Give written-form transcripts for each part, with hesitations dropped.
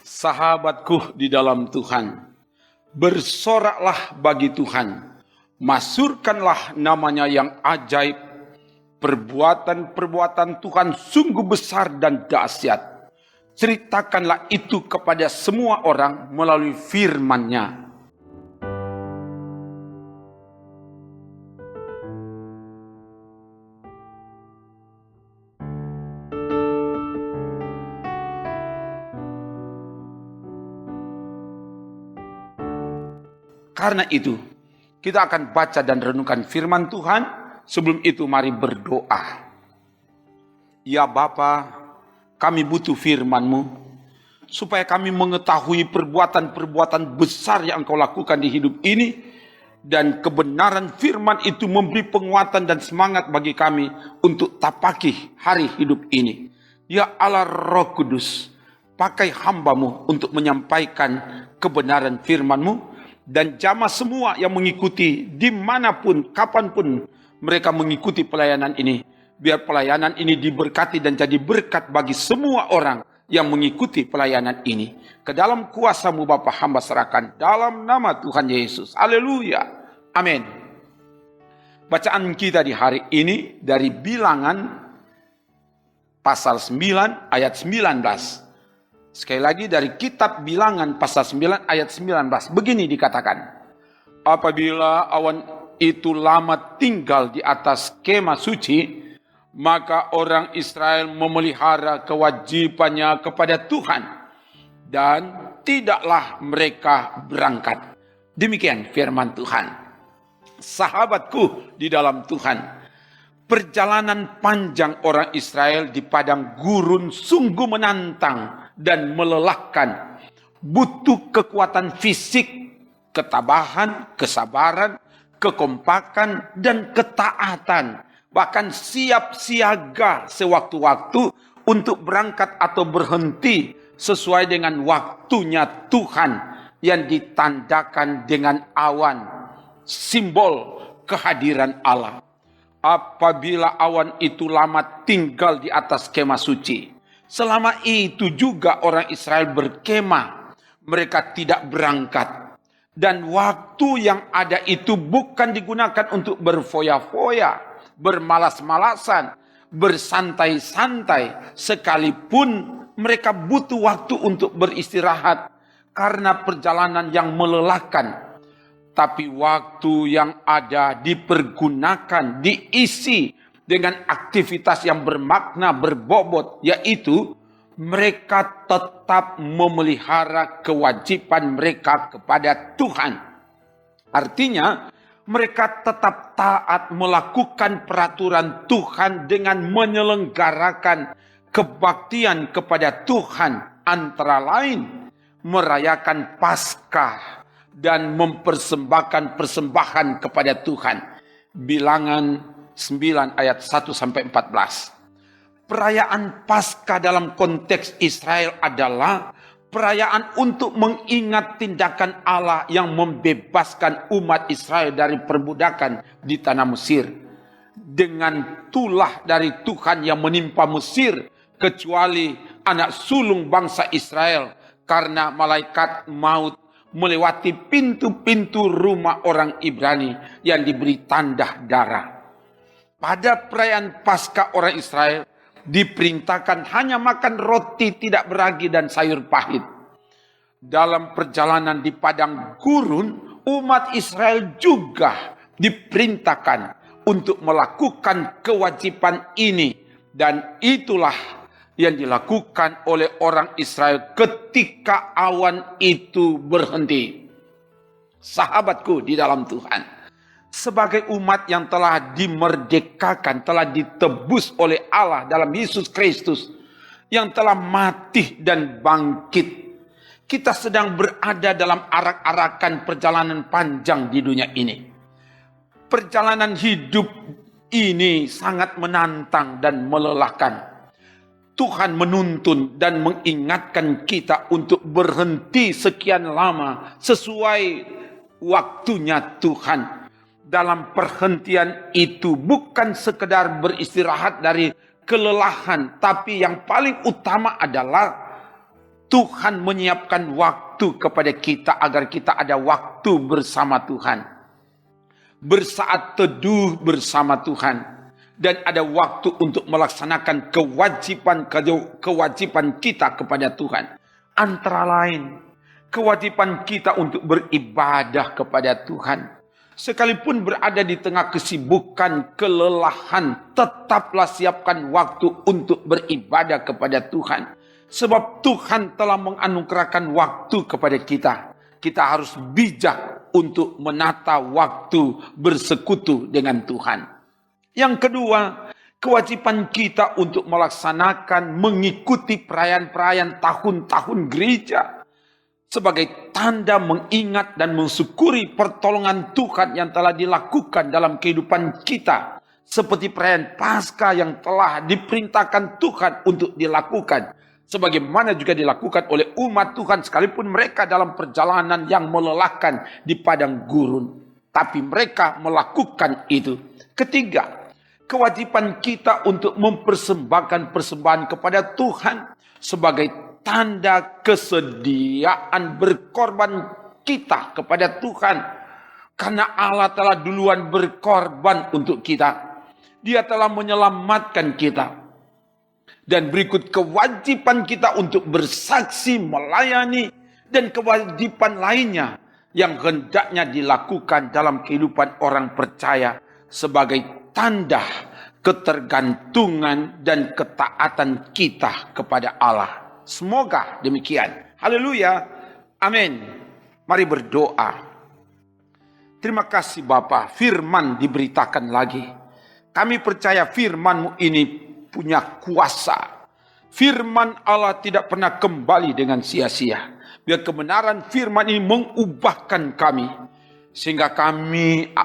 Sahabatku di dalam Tuhan, bersoraklah bagi Tuhan, masyurkanlah namanya yang ajaib. Perbuatan-perbuatan Tuhan sungguh besar dan dahsyat. Ceritakanlah itu kepada semua orang melalui firman-Nya. Karena itu, kita akan baca dan renungkan firman Tuhan. Sebelum itu mari berdoa. Ya Bapa, kami butuh firman-Mu, supaya kami mengetahui perbuatan-perbuatan besar yang Engkau lakukan di hidup ini, dan kebenaran firman itu memberi penguatan dan semangat bagi kami untuk tapaki hari hidup ini. Ya Allah Roh Kudus, pakai hamba-Mu untuk menyampaikan kebenaran firman-Mu, dan jamah semua yang mengikuti dimanapun, kapanpun mereka mengikuti pelayanan ini. Biar pelayanan ini diberkati dan jadi berkat bagi semua orang yang mengikuti pelayanan ini. Ke dalam kuasa-Mu Bapa hamba serahkan dalam nama Tuhan Yesus. Haleluya. Amin. Bacaan kita di hari ini dari Bilangan pasal 9 ayat 19. Sekali lagi dari kitab Bilangan pasal 9 ayat 19. Begini dikatakan. Apabila awan itu lama tinggal di atas kemah suci, maka orang Israel memelihara kewajibannya kepada Tuhan, dan tidaklah mereka berangkat. Demikian firman Tuhan. Sahabatku di dalam Tuhan, perjalanan panjang orang Israel di padang gurun sungguh menantang dan melelahkan. Butuh kekuatan fisik, ketabahan, kesabaran, kekompakan, dan ketaatan. Bahkan siap siaga sewaktu-waktu untuk berangkat atau berhenti sesuai dengan waktunya Tuhan yang ditandakan dengan awan, simbol kehadiran Allah. Apabila awan itu lama tinggal di atas kemah suci, selama itu juga orang Israel berkemah, mereka tidak berangkat. Dan waktu yang ada itu bukan digunakan untuk berfoya-foya, bermalas-malasan, bersantai-santai, sekalipun mereka butuh waktu untuk beristirahat karena perjalanan yang melelahkan. Tapi waktu yang ada dipergunakan, diisi dengan aktivitas yang bermakna, berbobot, yaitu mereka tetap memelihara kewajiban mereka kepada Tuhan. Artinya, mereka tetap taat melakukan peraturan Tuhan dengan menyelenggarakan kebaktian kepada Tuhan, antara lain merayakan Paskah dan mempersembahkan persembahan kepada Tuhan. Bilangan 9 ayat 1-14. Perayaan Paskah dalam konteks Israel adalah perayaan untuk mengingat tindakan Allah yang membebaskan umat Israel dari perbudakan di tanah Mesir. Dengan tulah dari Tuhan yang menimpa Mesir, kecuali anak sulung bangsa Israel, karena malaikat maut melewati pintu-pintu rumah orang Ibrani yang diberi tanda darah. Pada perayaan Paskah orang Israel diperintahkan hanya makan roti tidak beragi dan sayur pahit. Dalam perjalanan di padang gurun, umat Israel juga diperintahkan untuk melakukan kewajiban ini, dan itulah yang dilakukan oleh orang Israel ketika awan itu berhenti. Sahabatku di dalam Tuhan, sebagai umat yang telah dimerdekakan, telah ditebus oleh Allah dalam Yesus Kristus, yang telah mati dan bangkit, kita sedang berada dalam arak-arakan perjalanan panjang di dunia ini. Perjalanan hidup ini sangat menantang dan melelahkan. Tuhan menuntun dan mengingatkan kita untuk berhenti sekian lama sesuai waktunya Tuhan. Dalam perhentian itu bukan sekedar beristirahat dari kelelahan, tapi yang paling utama adalah Tuhan menyiapkan waktu kepada kita agar kita ada waktu bersama Tuhan. Bersaat teduh bersama Tuhan. Dan ada waktu untuk melaksanakan kewajiban kita kepada Tuhan. Antara lain, kewajiban kita untuk beribadah kepada Tuhan. Sekalipun berada di tengah kesibukan, kelelahan, tetaplah siapkan waktu untuk beribadah kepada Tuhan. Sebab Tuhan telah menganugerahkan waktu kepada kita. Kita harus bijak untuk menata waktu bersekutu dengan Tuhan. Yang kedua, kewajiban kita untuk melaksanakan, mengikuti perayaan-perayaan tahun-tahun gereja. Sebagai tanda mengingat dan mensyukuri pertolongan Tuhan yang telah dilakukan dalam kehidupan kita. Seperti perayaan Paskah yang telah diperintahkan Tuhan untuk dilakukan. Sebagaimana juga dilakukan oleh umat Tuhan sekalipun mereka dalam perjalanan yang melelahkan di padang gurun. Tapi mereka melakukan itu. Ketiga, kewajiban kita untuk mempersembahkan persembahan kepada Tuhan sebagai tanda kesediaan berkorban kita kepada Tuhan. Karena Allah telah duluan berkorban untuk kita. Dia telah menyelamatkan kita. Dan berikut kewajiban kita untuk bersaksi, melayani, dan kewajiban lainnya yang hendaknya dilakukan dalam kehidupan orang percaya sebagai tanda ketergantungan dan ketaatan kita kepada Allah. Semoga demikian. Haleluya. Amin. Mari berdoa. Terima kasih Bapa, firman diberitakan lagi. Kami percaya firman-Mu ini punya kuasa. Firman Allah tidak pernah kembali dengan sia-sia. Biar kebenaran firman ini mengubahkan kami. Sehingga kami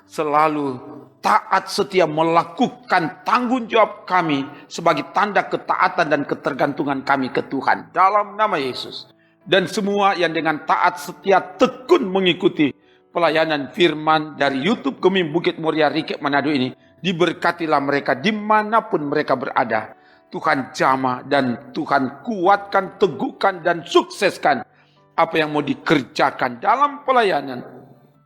selalu taat setia melakukan tanggung jawab kami sebagai tanda ketaatan dan ketergantungan kami ke Tuhan. Dalam nama Yesus. Dan semua yang dengan taat setia tekun mengikuti pelayanan firman dari YouTube Gemim Bukit Muria Rike Manado ini. Diberkatilah mereka dimanapun mereka berada. Tuhan jamah dan Tuhan kuatkan, teguhkan dan sukseskan apa yang mau dikerjakan dalam pelayanan.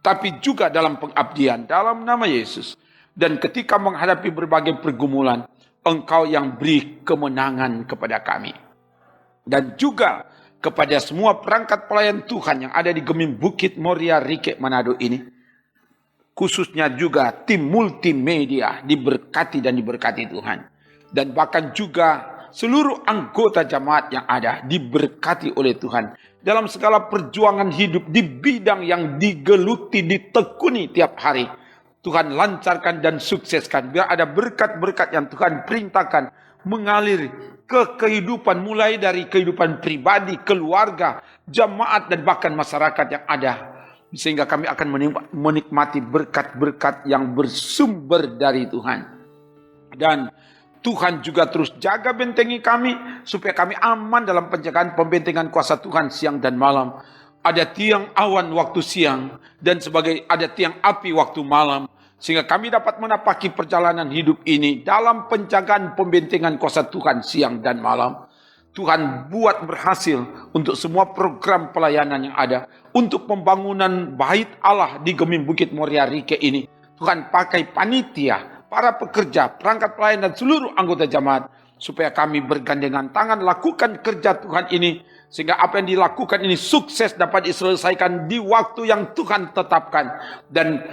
Tapi juga dalam pengabdian dalam nama Yesus. Dan ketika menghadapi berbagai pergumulan, Engkau yang beri kemenangan kepada kami. Dan juga kepada semua perangkat pelayan Tuhan yang ada di Gemim Bukit Muria Rike Manado ini. Khususnya juga tim multimedia diberkati dan diberkati Tuhan. Dan bahkan juga seluruh anggota jemaat yang ada diberkati oleh Tuhan. Dalam segala perjuangan hidup di bidang yang digeluti, ditekuni tiap hari. Tuhan lancarkan dan sukseskan. Biar ada berkat-berkat yang Tuhan perintahkan mengalir ke kehidupan. Mulai dari kehidupan pribadi, keluarga, jemaat dan bahkan masyarakat yang ada. Sehingga kami akan menikmati berkat-berkat yang bersumber dari Tuhan. Dan Tuhan juga terus jaga bentengi kami supaya kami aman dalam penjagaan pembentengan kuasa Tuhan siang dan malam. Ada tiang awan waktu siang dan ada tiang api waktu malam. Sehingga kami dapat menapaki perjalanan hidup ini dalam penjagaan pembentengan kuasa Tuhan siang dan malam. Tuhan buat berhasil untuk semua program pelayanan yang ada. Untuk pembangunan bait Allah di Gemim Bukit Muria Rike ini. Tuhan pakai panitia, para pekerja, perangkat pelayan dan seluruh anggota jemaat. Supaya kami bergandengan tangan lakukan kerja Tuhan ini. Sehingga apa yang dilakukan ini sukses dapat diselesaikan di waktu yang Tuhan tetapkan. Dan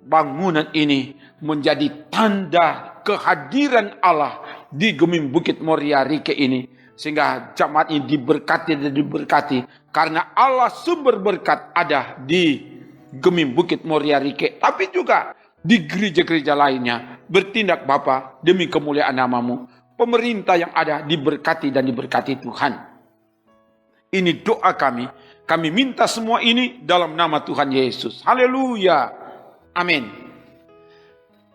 bangunan ini menjadi tanda kehadiran Allah di Gemim Bukit Muria Rike ini. Sehingga jemaat ini diberkati dan diberkati. Karena Allah sumber berkat ada di Gemim Bukit Muria Rike. Tapi juga di gereja-gereja lainnya. Bertindak Bapa demi kemuliaan nama-Mu. Pemerintah yang ada diberkati dan diberkati Tuhan. Ini doa kami. Kami minta semua ini dalam nama Tuhan Yesus. Haleluya. Amin.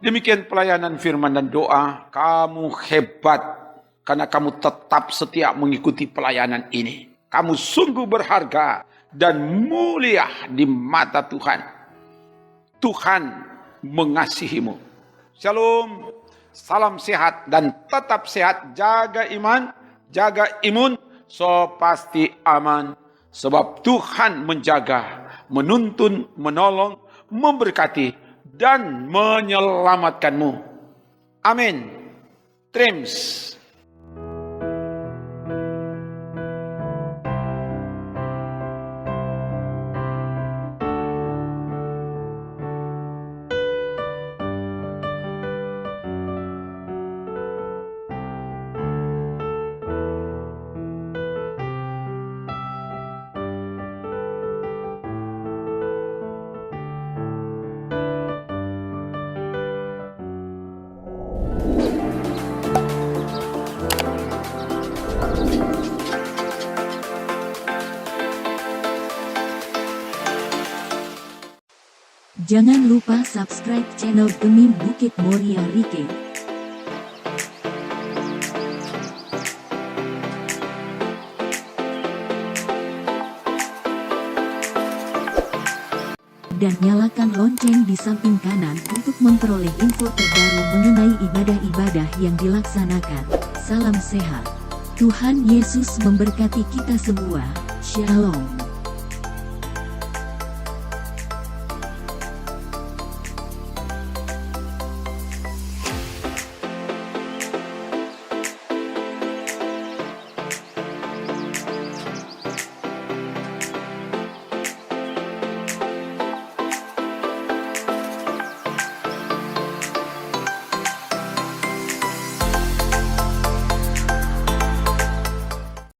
Demikian pelayanan firman dan doa. Kamu hebat. Karena kamu tetap setia mengikuti pelayanan ini. Kamu sungguh berharga dan mulia di mata Tuhan. Tuhan mengasihimu. Shalom, salam sehat dan tetap sehat. Jaga iman, jaga imun, so pasti aman. Sebab Tuhan menjaga, menuntun, menolong, memberkati, dan menyelamatkanmu. Amin. Trims. Jangan lupa subscribe channel Demi Bukit Moria Rike. Dan nyalakan lonceng di samping kanan untuk memperoleh info terbaru mengenai ibadah-ibadah yang dilaksanakan. Salam sehat. Tuhan Yesus memberkati kita semua. Shalom.